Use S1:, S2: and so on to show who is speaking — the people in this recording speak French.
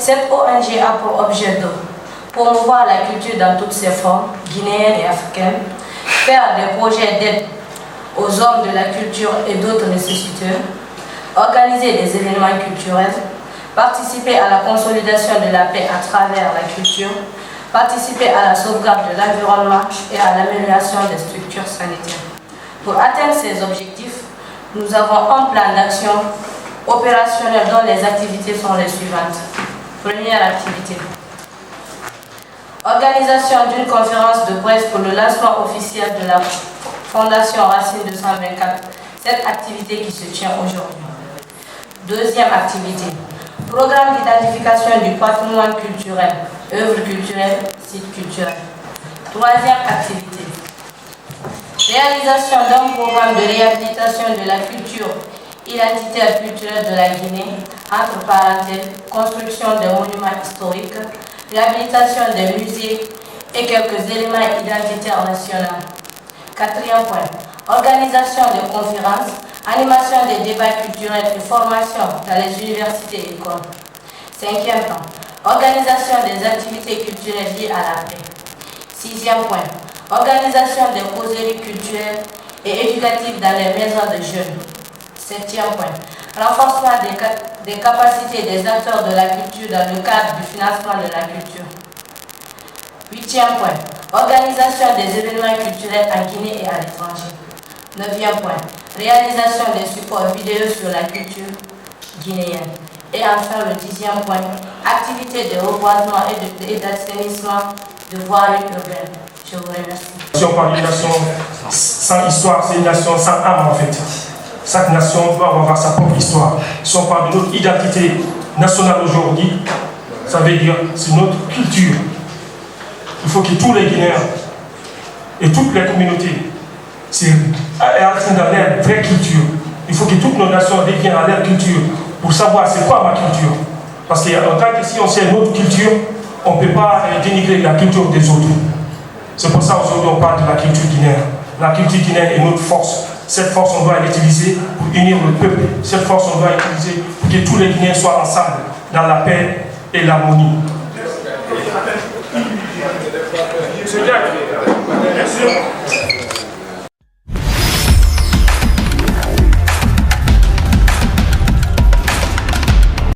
S1: Cette ONG a pour objet de promouvoir la culture dans toutes ses formes, guinéennes et africaines, faire des projets d'aide aux hommes de la culture et d'autres nécessiteux, organiser des événements culturels, participer à la consolidation de la paix à travers la culture, participer à la sauvegarde de l'environnement et à l'amélioration des structures sanitaires. Pour atteindre ces objectifs, nous avons un plan d'action opérationnel dont les activités sont les suivantes. Première activité. Organisation d'une conférence de presse pour le lancement officiel de la Fondation Racine 224. Cette activité qui se tient aujourd'hui. Deuxième activité. Programme d'identification du patrimoine culturel, œuvres culturelles, sites culturels. Troisième activité. Réalisation d'un programme de réhabilitation de la culture identitaire culturelle de la Guinée, entre parenthèses, construction des monuments historiques, réhabilitation des musées et quelques éléments identitaires nationaux. Quatrième point. Organisation des conférences, animation des débats culturels et formation dans les universités et écoles. Cinquième point. Organisation des activités culturelles liées à la paix. Sixième point. Organisation des causeries culturelles et éducatives dans les maisons de jeunes. Septième point. Renforcement des capacités des acteurs de la culture dans le cadre du financement de la culture. Huitième point. Organisation des événements culturels en Guinée et à l'étranger. Neuvième point. Réalisation des supports vidéo sur la culture guinéenne. Et enfin, le dixième point. Activité de reboisement et d'assainissement de voiries urbaines. Je vous remercie.
S2: Si on parle d'une nation sans histoire, c'est une nation sans âme en fait. Chaque nation doit avoir sa propre histoire. Si on parle de notre identité nationale aujourd'hui, ça veut dire c'est notre culture. Il faut que tous les Guinéens et toutes les communautés aient dans leur vraie culture. Il faut que toutes nos nations reviennent à leur culture pour savoir c'est quoi ma culture. Parce qu'en tant que si on sait notre culture, on ne peut pas dénigrer la culture des autres. C'est pour ça aujourd'hui on parle de la culture guinéenne. La culture guinéenne est notre force. Cette force, on doit l'utiliser pour unir le peuple. Cette force, on doit l'utiliser pour que tous les Guinéens soient ensemble dans la paix et l'harmonie.